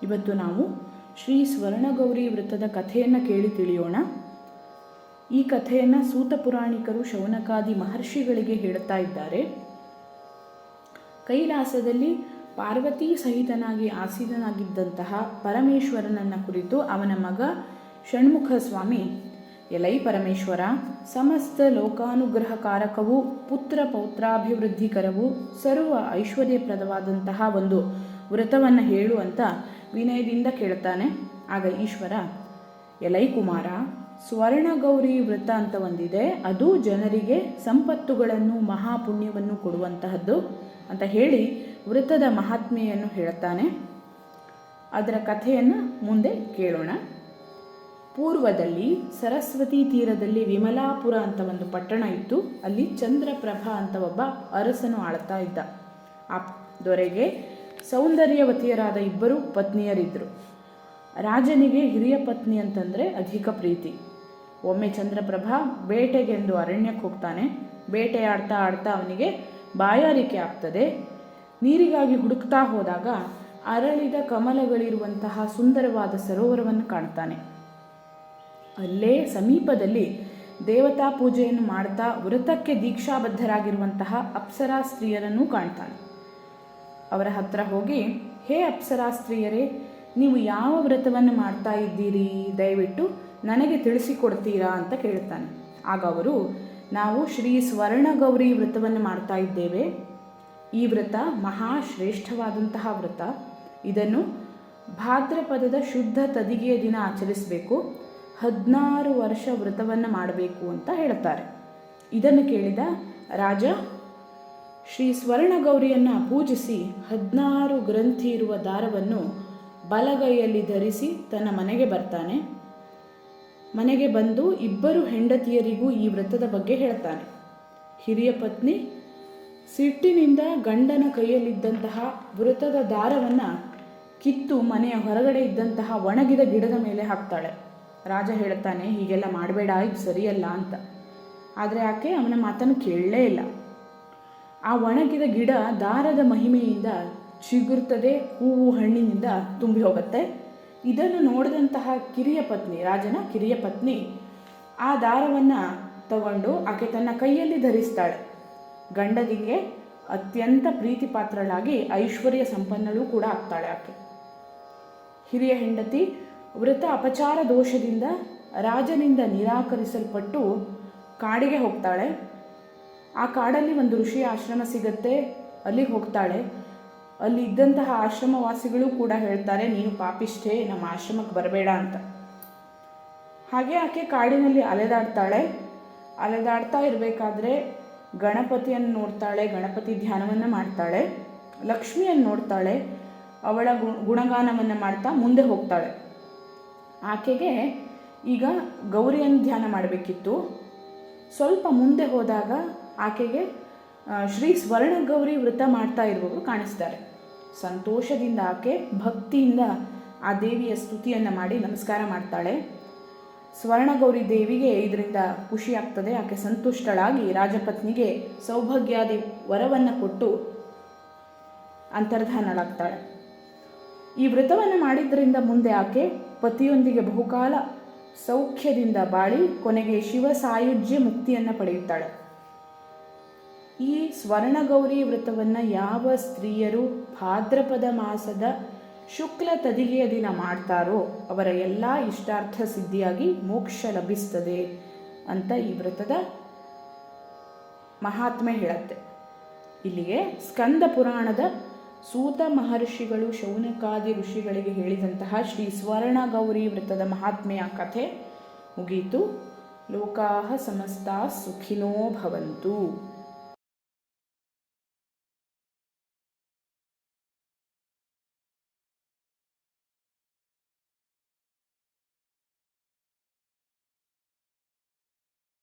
ಇವತ್ತು ನಾವು ಶ್ರೀ ಸ್ವರ್ಣಗೌರಿ ವ್ರತದ ಕಥೆಯನ್ನು ಕೇಳಿ ತಿಳಿಯೋಣ. ಈ ಕಥೆಯನ್ನು ಸೂತ ಪುರಾಣಿಕರು ಶೌನಕಾದಿ ಮಹರ್ಷಿಗಳಿಗೆ ಹೇಳುತ್ತಾ ಇದ್ದಾರೆ. ಕೈಲಾಸದಲ್ಲಿ ಪಾರ್ವತಿ ಸಹಿತನಾಗಿ ಆಸೀನನಾಗಿದ್ದಂತಹ ಪರಮೇಶ್ವರನನ್ನು ಕುರಿತು ಅವನ ಮಗ ಷಣ್ಮುಖ ಸ್ವಾಮಿ, ಎಲೈ ಪರಮೇಶ್ವರ, ಸಮಸ್ತ ಲೋಕಾನುಗ್ರಹಕಾರಕವೂ ಪುತ್ರ ಪೌತ್ರಾಭಿವೃದ್ಧಿಕರವೂ ಸರ್ವ ಐಶ್ವರ್ಯಪ್ರದವಾದಂತಹ ಒಂದು ವ್ರತವನ್ನು ಹೇಳು ಅಂತ ವಿನಯದಿಂದ ಕೇಳುತ್ತಾನೆ. ಆಗ ಈಶ್ವರ, ಎಲೈ ಕುಮಾರ, ಸ್ವರ್ಣಗೌರಿ ವ್ರತ ಅಂತ ಒಂದಿದೆ, ಅದು ಜನರಿಗೆ ಸಂಪತ್ತುಗಳನ್ನು ಮಹಾಪುಣ್ಯವನ್ನು ಕೊಡುವಂತಹದ್ದು ಅಂತ ಹೇಳಿ ವ್ರತದ ಮಹಾತ್ಮೆಯನ್ನು ಹೇಳುತ್ತಾನೆ. ಅದರ ಕಥೆಯನ್ನು ಮುಂದೆ ಕೇಳೋಣ. ಪೂರ್ವದಲ್ಲಿ ಸರಸ್ವತಿ ತೀರದಲ್ಲಿ ವಿಮಲಾಪುರ ಅಂತ ಒಂದು ಪಟ್ಟಣ ಇತ್ತು. ಅಲ್ಲಿ ಚಂದ್ರಪ್ರಭ ಅಂತ ಒಬ್ಬ ಅರಸನು ಆಳ್ತಾ ಇದ್ದ. ಆ ದೊರೆಗೆ ಸೌಂದರ್ಯವತಿಯರಾದ ಇಬ್ಬರು ಪತ್ನಿಯರಿದ್ದರು. ರಾಜನಿಗೆ ಹಿರಿಯ ಪತ್ನಿ ಅಂತಂದರೆ ಅಧಿಕ ಪ್ರೀತಿ. ಒಮ್ಮೆ ಚಂದ್ರಪ್ರಭ ಬೇಟೆಗೆಂದು ಅರಣ್ಯಕ್ಕೆ ಹೋಗ್ತಾನೆ. ಬೇಟೆಯಾಡ್ತಾ ಆಡ್ತಾ ಅವನಿಗೆ ಬಾಯಾರಿಕೆ ಆಗ್ತದೆ. ನೀರಿಗಾಗಿ ಹುಡುಕ್ತಾ ಹೋದಾಗ ಅರಳಿದ ಕಮಲಗಳಿರುವಂತಹ ಸುಂದರವಾದ ಸರೋವರವನ್ನು ಕಾಣ್ತಾನೆ. ಅಲ್ಲೇ ಸಮೀಪದಲ್ಲಿ ದೇವತಾ ಪೂಜೆಯನ್ನು ಮಾಡ್ತಾ ವ್ರತಕ್ಕೆ ದೀಕ್ಷಾಬದ್ಧರಾಗಿರುವಂತಹ ಅಪ್ಸರಾ ಸ್ತ್ರೀಯರನ್ನು ಕಾಣ್ತಾನೆ. ಅವರ ಹತ್ರ ಹೋಗಿ, ಹೇ ಅಪ್ಸರಾ ಸ್ತ್ರೀಯರೇ, ನೀವು ಯಾವ ವ್ರತವನ್ನು ಮಾಡ್ತಾ ಇದ್ದೀರಿ, ದಯವಿಟ್ಟು ನನಗೆ ತಿಳಿಸಿಕೊಡ್ತೀರಾ ಅಂತ ಕೇಳ್ತಾನೆ. ಆಗ ಅವರು, ನಾವು ಶ್ರೀ ಸ್ವರ್ಣಗೌರಿ ವ್ರತವನ್ನು ಮಾಡ್ತಾ ಇದ್ದೇವೆ. ಈ ವ್ರತ ಮಹಾಶ್ರೇಷ್ಠವಾದಂತಹ ವ್ರತ. ಇದನ್ನು ಭಾದ್ರಪದದ ಶುದ್ಧ ತದಿಗೆಯ ದಿನ ಆಚರಿಸಬೇಕು. 16 ವರ್ಷ ವ್ರತವನ್ನು ಮಾಡಬೇಕು ಅಂತ ಹೇಳ್ತಾರೆ. ಇದನ್ನು ಕೇಳಿದ ರಾಜ ಶ್ರೀ ಸ್ವರ್ಣಗೌರಿಯನ್ನು ಪೂಜಿಸಿ 16 ಗ್ರಂಥಿ ಇರುವ ದಾರವನ್ನು ಬಲಗೈಯಲ್ಲಿ ಧರಿಸಿ ತನ್ನ ಮನೆಗೆ ಬರ್ತಾನೆ. ಮನೆಗೆ ಬಂದು ಇಬ್ಬರು ಹೆಂಡತಿಯರಿಗೂ ಈ ವ್ರತದ ಬಗ್ಗೆ ಹೇಳ್ತಾನೆ. ಹಿರಿಯ ಪತ್ನಿ ಸಿಟ್ಟಿನಿಂದ ಗಂಡನ ಕೈಯಲ್ಲಿದ್ದಂತಹ ವ್ರತದ ದಾರವನ್ನು ಕಿತ್ತು ಮನೆಯ ಹೊರಗಡೆ ಇದ್ದಂತಹ ಒಣಗಿದ ಗಿಡದ ಮೇಲೆ ಹಾಕ್ತಾಳೆ. ರಾಜ ಹೇಳ್ತಾನೆ, ಹೀಗೆಲ್ಲ ಮಾಡಬೇಡ, ಇದು ಸರಿಯಲ್ಲ ಅಂತ. ಆದರೆ ಆಕೆ ಅವನ ಮಾತನ್ನು ಕೇಳಲೇ ಇಲ್ಲ. ಆ ಒಣಗಿದ ಗಿಡ ದಾರದ ಮಹಿಮೆಯಿಂದ ಚಿಗುರ್ತದೆ, ಹೂವು ಹಣ್ಣಿನಿಂದ ತುಂಬಿ ಹೋಗುತ್ತೆ. ಇದನ್ನು ನೋಡಿದಂತಹ ಕಿರಿಯ ಪತ್ನಿ, ರಾಜನ ಕಿರಿಯ ಪತ್ನಿ, ಆ ದಾರವನ್ನು ತಗೊಂಡು ಆಕೆ ತನ್ನ ಕೈಯಲ್ಲಿ ಧರಿಸ್ತಾಳೆ. ಗಂಡನಿಗೆ ಅತ್ಯಂತ ಪ್ರೀತಿ ಪಾತ್ರಳಾಗಿ ಐಶ್ವರ್ಯ ಸಂಪನ್ನಳು ಕೂಡ ಆಗ್ತಾಳೆ ಆಕೆ. ಹಿರಿಯ ಹೆಂಡತಿ ವ್ರತ ಅಪಚಾರ ದೋಷದಿಂದ ರಾಜನಿಂದ ನಿರಾಕರಿಸಲ್ಪಟ್ಟು ಕಾಡಿಗೆ ಹೋಗ್ತಾಳೆ. ಆ ಕಾಡಲ್ಲಿ ಒಂದು ಋಷಿಯ ಆಶ್ರಮ ಸಿಗತ್ತೆ. ಅಲ್ಲಿಗೆ ಹೋಗ್ತಾಳೆ. ಅಲ್ಲಿ ಇದ್ದಂತಹ ಆಶ್ರಮವಾಸಿಗಳು ಕೂಡ ಹೇಳ್ತಾರೆ, ನೀನು ಪಾಪಿಷ್ಠೆ, ನಮ್ಮ ಆಶ್ರಮಕ್ಕೆ ಬರಬೇಡ ಅಂತ. ಹಾಗೆ ಆಕೆ ಕಾಡಿನಲ್ಲಿ ಅಲೆದಾಡ್ತಾ ಇರಬೇಕಾದ್ರೆ ಗಣಪತಿಯನ್ನು ನೋಡ್ತಾಳೆ. ಗಣಪತಿ ಧ್ಯಾನವನ್ನು ಮಾಡ್ತಾಳೆ. ಲಕ್ಷ್ಮಿಯನ್ನು ನೋಡ್ತಾಳೆ. ಅವಳ ಗುಣಗಾನವನ್ನು ಮಾಡ್ತಾ ಮುಂದೆ ಹೋಗ್ತಾಳೆ. ಆಕೆಗೆ ಈಗ ಗೌರಿಯನ್ನು ಧ್ಯಾನ ಮಾಡಬೇಕಿತ್ತು. ಸ್ವಲ್ಪ ಮುಂದೆ ಹೋದಾಗ ಆಕೆಗೆ ಶ್ರೀ ಸ್ವರ್ಣಗೌರಿ ವ್ರತ ಮಾಡ್ತಾ ಇರುವವರು ಕಾಣಿಸ್ತಾರೆ. ಸಂತೋಷದಿಂದ ಆಕೆ ಭಕ್ತಿಯಿಂದ ಆ ದೇವಿಯ ಸ್ತುತಿಯನ್ನು ಮಾಡಿ ನಮಸ್ಕಾರ ಮಾಡ್ತಾಳೆ. ಸ್ವರ್ಣಗೌರಿ ದೇವಿಗೆ ಇದರಿಂದ ಖುಷಿ ಆಗ್ತದೆ. ಆಕೆ ಸಂತುಷ್ಟಳಾಗಿ ರಾಜಪತ್ನಿಗೆ ಸೌಭಾಗ್ಯಾದಿ ವರವನ್ನು ಕೊಟ್ಟು ಅಂತರ್ಧಾನಳಾಗ್ತಾಳೆ. ಈ ವ್ರತವನ್ನು ಮಾಡಿದ್ದರಿಂದ ಮುಂದೆ ಆಕೆ ಪತಿಯೊಂದಿಗೆ ಬಹುಕಾಲ ಸೌಖ್ಯದಿಂದ ಬಾಳಿ ಕೊನೆಗೆ ಶಿವ ಸಾಯುಜ್ಯ ಮುಕ್ತಿಯನ್ನು ಪಡೆಯುತ್ತಾಳೆ. ಈ ಸ್ವರ್ಣಗೌರಿ ವ್ರತವನ್ನು ಯಾವ ಸ್ತ್ರೀಯರು ಭಾದ್ರಪದ ಮಾಸದ ಶುಕ್ಲ ತದಿಗೆಯ ದಿನ ಮಾಡ್ತಾರೋ ಅವರ ಎಲ್ಲ ಇಷ್ಟಾರ್ಥ ಸಿದ್ಧಿಯಾಗಿ ಮೋಕ್ಷ ಲಭಿಸ್ತದೆ ಅಂತ ಈ ವ್ರತದ ಮಹಾತ್ಮೆ ಹೇಳುತ್ತೆ. ಇಲ್ಲಿಗೆ ಸ್ಕಂದ ಪುರಾಣದ ಸೂತ ಮಹರ್ಷಿಗಳು ಶೌನಕಾದಿ ಋಷಿಗಳಿಗೆ ಹೇಳಿದಂತಹ ಶ್ರೀ ಸ್ವರ್ಣಗೌರಿ ವ್ರತದ ಮಹಾತ್ಮೆಯ ಕಥೆ ಮುಗೀತು. ಲೋಕಾಹ ಸಮಸ್ತಾ ಸುಖಿನೋ ಭವಂತು.